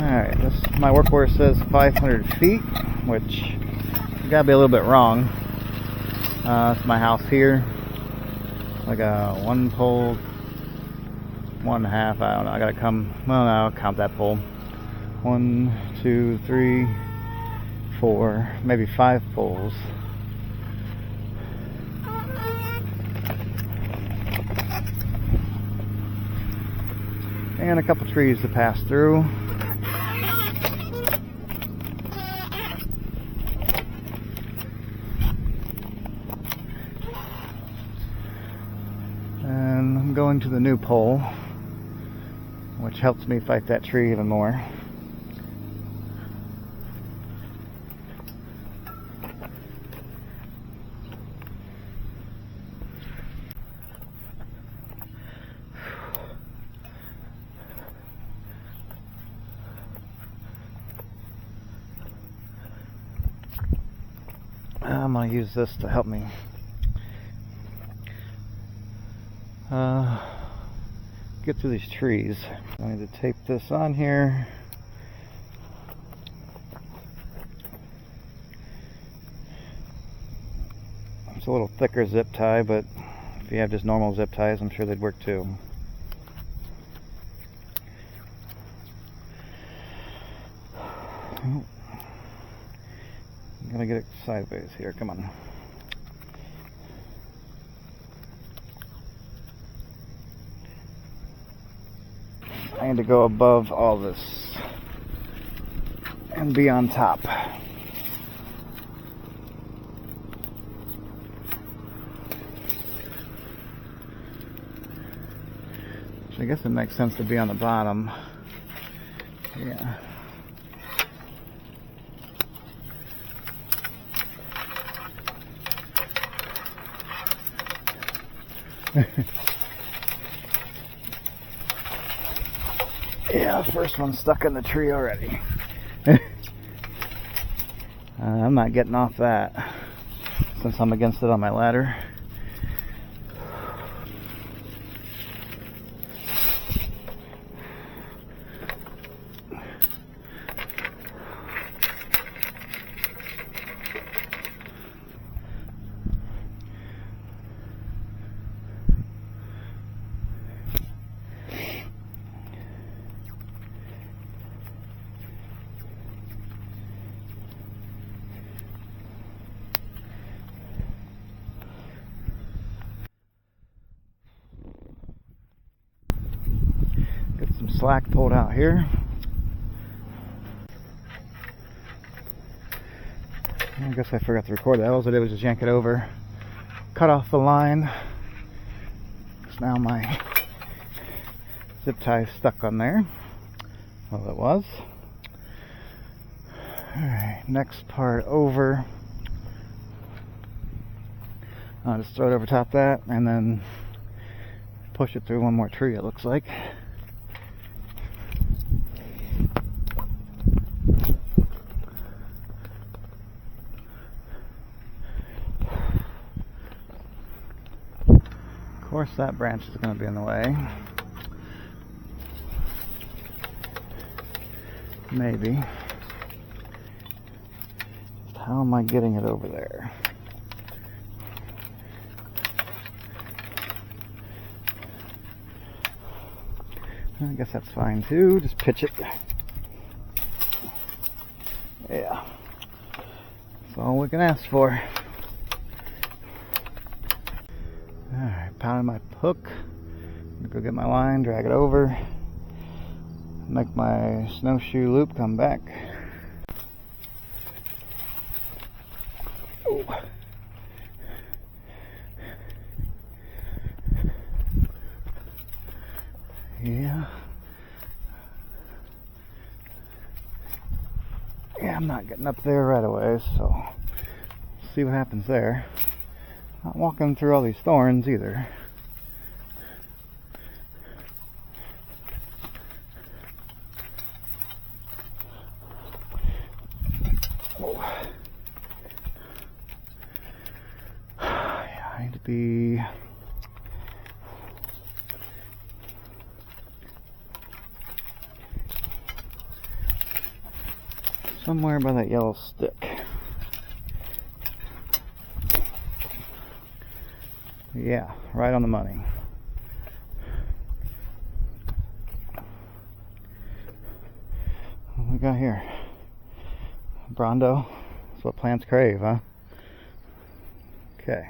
Alright, my work order says 500 feet, which gotta be a little bit wrong. It's my house here. Like a 1 pole, 1.5, I don't know. I gotta come, well, no, I'll count that pole. 1, 2, 3, 4, maybe 5 poles. And a couple trees to pass through. And I'm going to the new pole, which helps me fight that tree even more. I'm going to use this to help me get through these trees. I need to tape this on here. It's a little thicker zip tie, but if you have just normal zip ties, I'm sure they'd work too. I'm gonna get it sideways here, come on. I need to go above all this and be on top. So I guess it makes sense to be on the bottom. Yeah. Yeah, the first one's stuck in the tree already. I'm not getting off that since I'm against it on my ladder. Slack pulled out here. I guess I forgot to record that. All I did was just yank it over, cut off the line. So now my zip tie is stuck on there. Well, it was. Alright, next part over. I'll just throw it over top that and then push it through one more tree, it looks like. Of course that branch is going to be in the way. Maybe. How am I getting it over there? I guess that's fine too. Just pitch it. Yeah. That's all we can ask for. Alright, pounding my hook. I'm gonna go get my line, drag it over, make my snowshoe loop come back. Oh. Yeah. Yeah, I'm not getting up there right away, so see what happens there. Not walking through all these thorns either. Oh. Yeah, I need to be somewhere by that yellow stick. Yeah, right on the money. What we got here? Brondo. That's what plants crave, huh? Okay.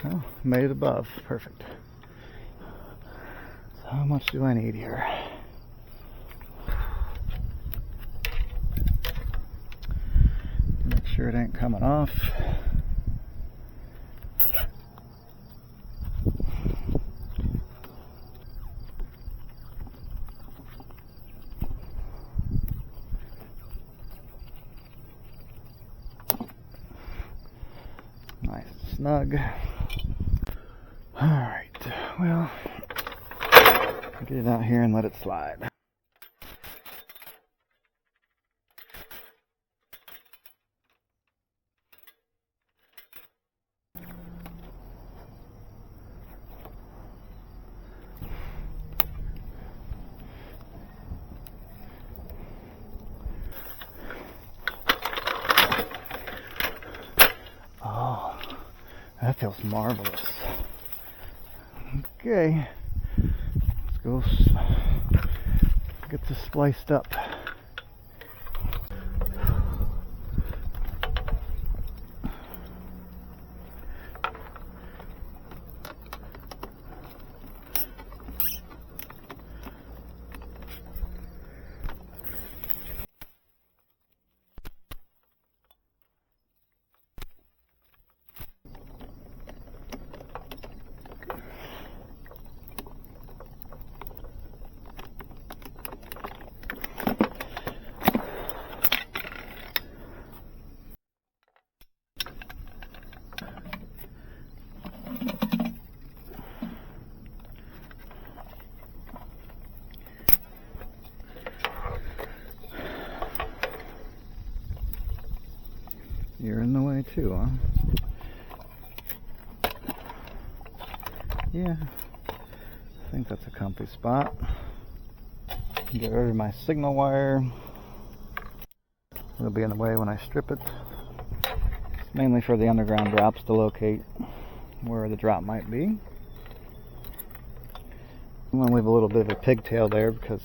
Oh, made it above. Perfect. So how much do I need here? Make sure it ain't coming off. Nice and snug. Alright, well, get it out here and let it slide. Oh, that feels marvelous. Okay, let's go get this spliced up. You're in the way too, huh? Yeah, I think that's a comfy spot. Get rid of my signal wire. It'll be in the way when I strip it. It's mainly for the underground drops to locate where the drop might be. I'm going to leave a little bit of a pigtail there because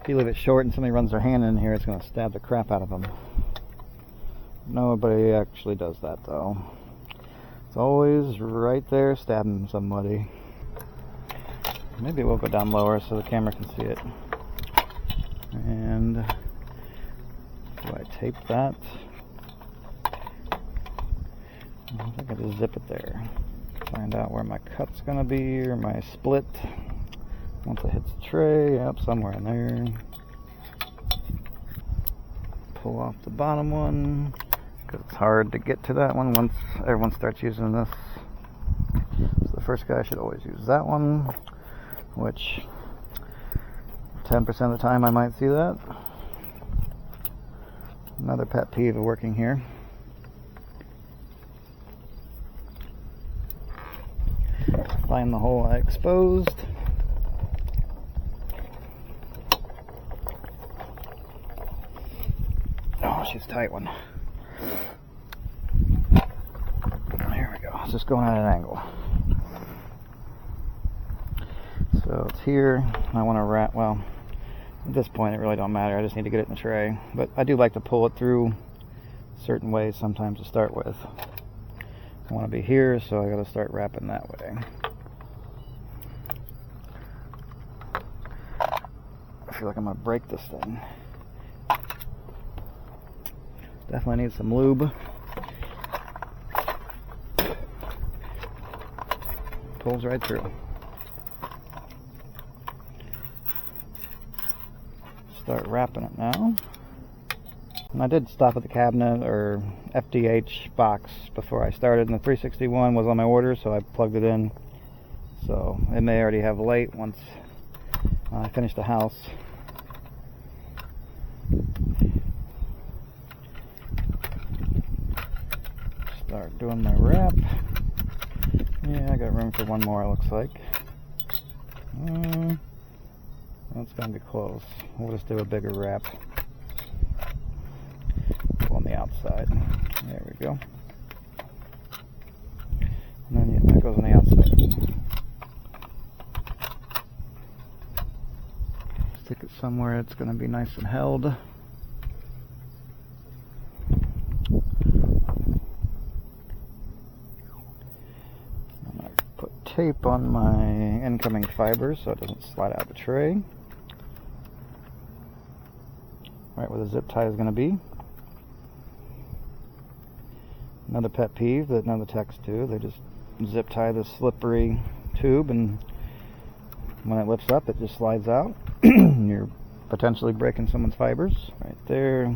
if you leave it short and somebody runs their hand in here, it's going to stab the crap out of them. Nobody actually does that though. It's always right there stabbing somebody. Maybe we'll go down lower so the camera can see it. And do I tape that? I think I just zip it there. Find out where my cut's gonna be or my split. Once it hits the tray, yep, somewhere in there. Pull off the bottom one. It's hard to get to that one once everyone starts using this. So the first guy should always use that one, which 10% of the time I might see that. Another pet peeve of working here. Find the hole I exposed. Oh, she's a tight one. It's just going at an angle. So it's here. I want to wrap, well, at this point it really don't matter. I just need to get it in the tray. But I do like to pull it through certain ways sometimes to start with. I want to be here, so I got to start wrapping that way. I feel like I'm going to break this thing. Definitely need some lube. Pulls right through. Start wrapping it now. And I did stop at the cabinet or FDH box before I started, and the 361 was on my order, so I plugged it in. So it may already have light once I finish the house. Start doing my wrap. Yeah, I got room for one more, it looks like. That's gonna be close. We'll just do a bigger wrap on the outside. There we go. And then yeah, that goes on the outside. Stick it somewhere it's gonna be nice and held. I'm gonna put tape on my incoming fibers so it doesn't slide out the tray. Right where the zip tie is going to be. Another pet peeve that none of the techs do, they just zip tie the slippery tube, and when it lifts up it just slides out. You're potentially breaking someone's fibers. Right there.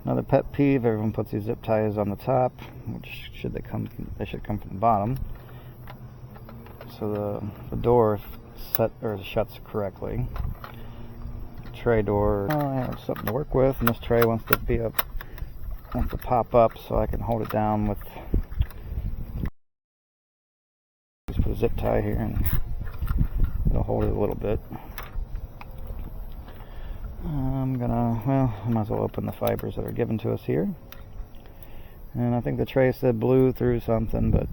Another pet peeve, everyone puts these zip ties on the top, which they should come from the bottom, so the door shuts correctly. Tray door, I have something to work with, and this tray wants to pop up so I can hold it down with, just put a zip tie here and it'll hold it a little bit. I might as well open the fibers that are given to us here. And I think the tray said blue through something, but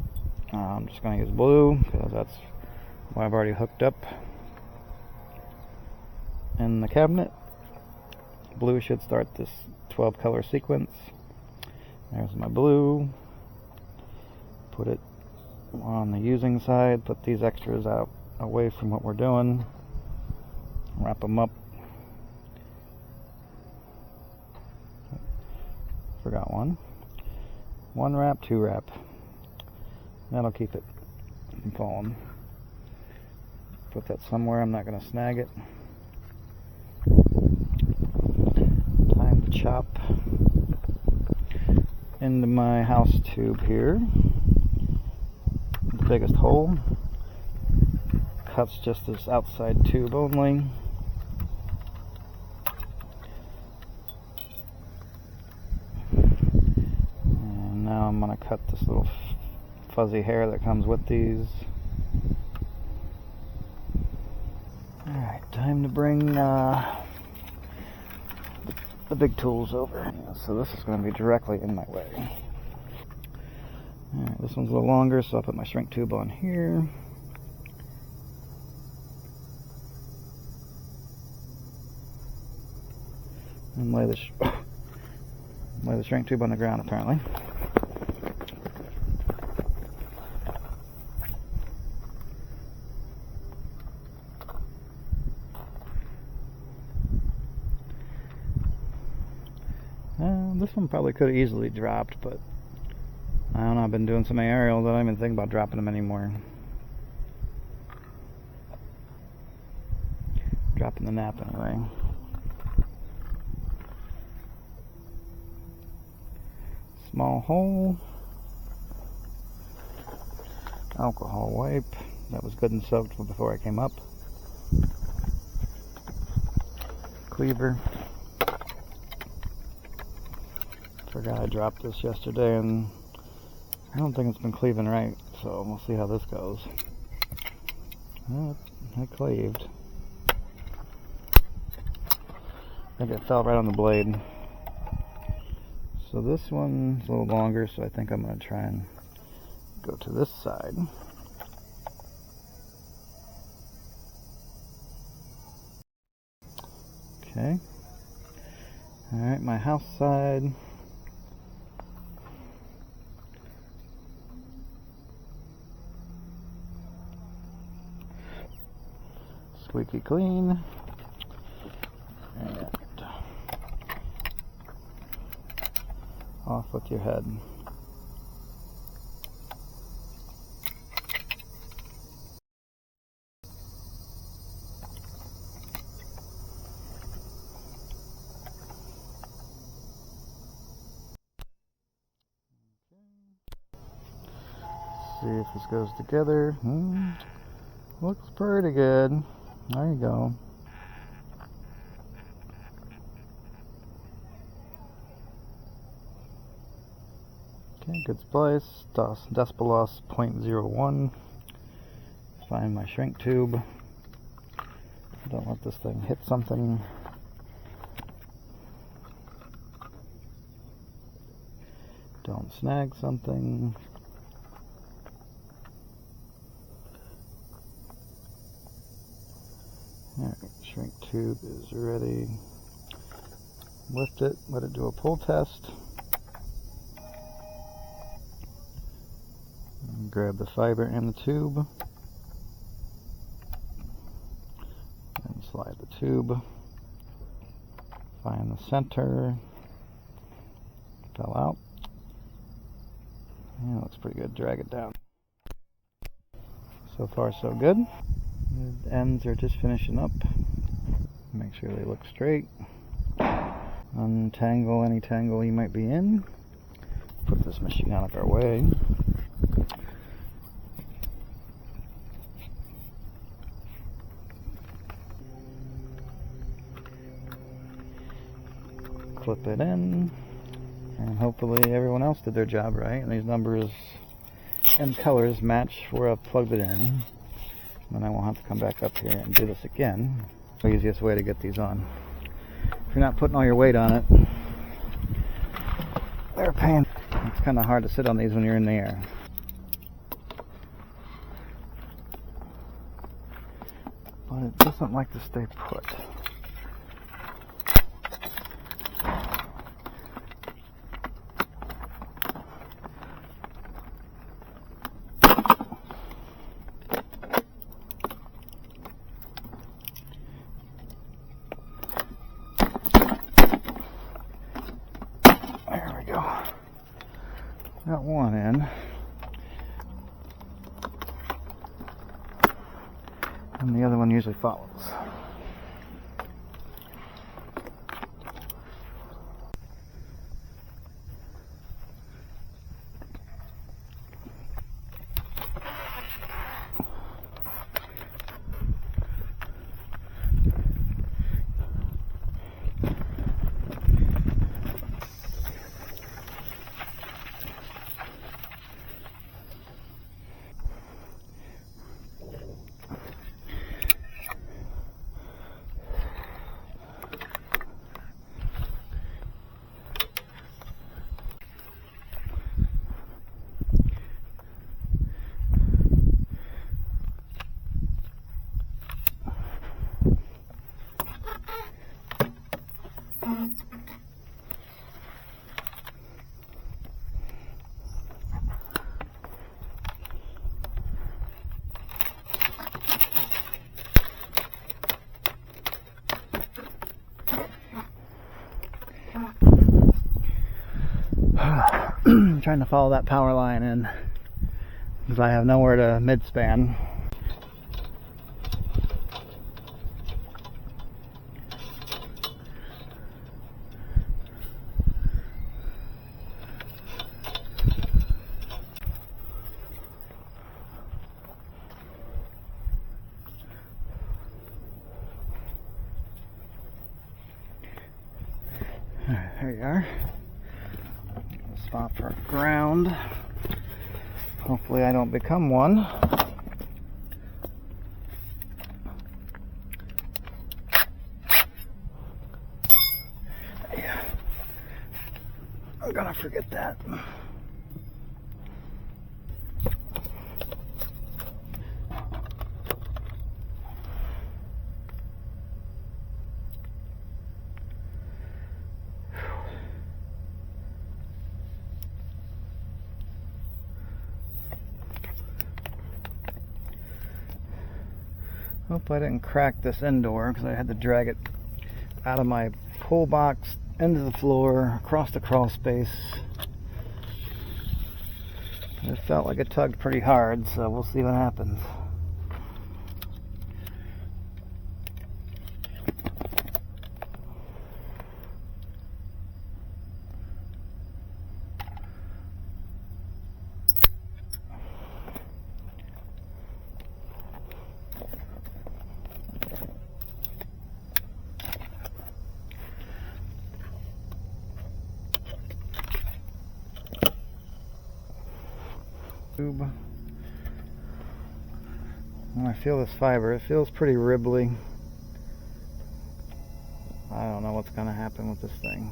I'm just going to use blue because that's what I've already hooked up in the cabinet. Blue should start this 12 color sequence. There's my blue. Put it on the using side, put these extras out away from what we're doing, wrap them up. Forgot one wrap, two wrap. That'll keep it from falling. Put that somewhere, I'm not going to snag it. Time to chop into my house tube here. The biggest hole. Cuts just this outside tube only. And now I'm going to cut this little fuzzy hair that comes with these. Alright, time to bring the big tools over. Yeah, so this is going to be directly in my way. Alright, this one's a little longer, so I'll put my shrink tube on here. And lay the shrink tube on the ground, apparently. This one probably could have easily dropped, but I don't know, I've been doing so many aerials I don't even think about dropping them anymore. Dropping the nap anyway. Small hole. Alcohol wipe. That was good and soaked before I came up. Cleaver. Forgot I dropped this yesterday, and I don't think it's been cleaving right, so we'll see how this goes. Well, it cleaved. I think it fell right on the blade. So this one's a little longer, so I think I'm going to try and go to this side. Okay. Alright, my house side. Squeaky clean. And off with your head. see if this goes together. Looks pretty good. There you go. Okay, good splice. Decibel loss 0.01. Find my shrink tube. Don't let this thing hit something. Don't snag something. Alright, shrink tube is ready. Lift it, let it do a pull test. And grab the fiber in the tube. And slide the tube. Find the center. Fell out. Yeah, looks pretty good. Drag it down. So far so good. The ends are just finishing up. Make sure they look straight. Untangle any tangle you might be in. Put this machine out of our way. Clip it in. And hopefully everyone else did their job right, and these numbers and colors match where I've plugged it in. Then I won't have to come back up here and do this again. The easiest way to get these on. If you're not putting all your weight on it, they're a pain. It's kind of hard to sit on these when you're in the air. But it doesn't like to stay put. Got one in, and the other one usually follows. Trying to follow that power line in because I have nowhere to mid-span. Alright, there you are. Spot for ground. Hopefully I don't become one. Yeah. I'm gonna forget that. Hope I didn't crack this end door because I had to drag it out of my pull box into the floor, across the crawl space. It felt like it tugged pretty hard, so we'll see what happens. When I feel this fiber, it feels pretty ribbly. I don't know what's going to happen with this thing.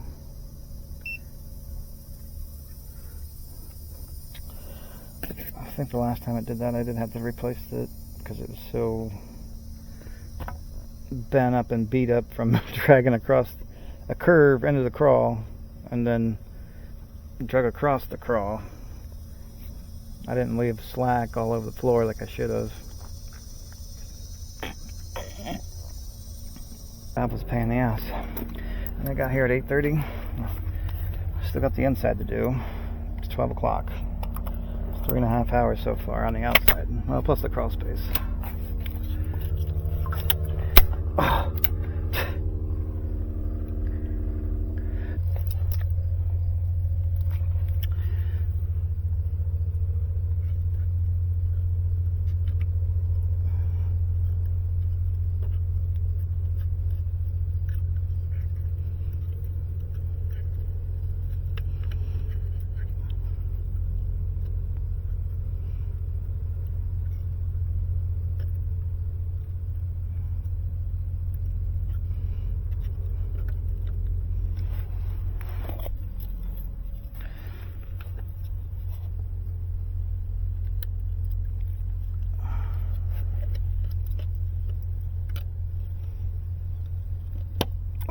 I think the last time it did that, I did have to replace it because it was so bent up and beat up from dragging across a curve into the crawl and then drug across the crawl. I didn't leave slack all over the floor like I should have. That was a pain in the ass. And I got here at 8:30. Still got the inside to do. It's 12 o'clock. 3.5 hours so far on the outside. Well, plus the crawl space. Oh.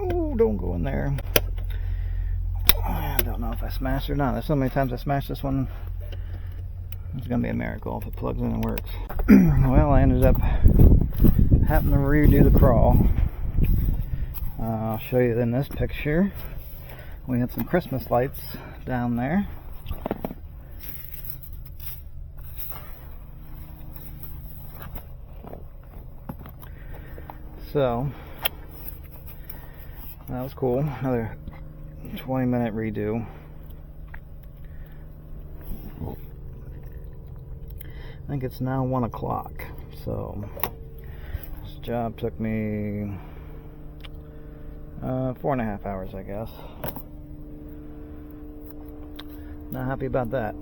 Oh, don't go in there. I don't know if I smashed it or not. There's so many times I smashed this one. It's gonna be a miracle if it plugs in and works. Well, I ended up having to redo the crawl. I'll show you in this picture. We had some Christmas lights down there. So that was cool. Another 20-minute redo. I think it's now 1 o'clock. So this job took me 4.5 hours, I guess. Not happy about that.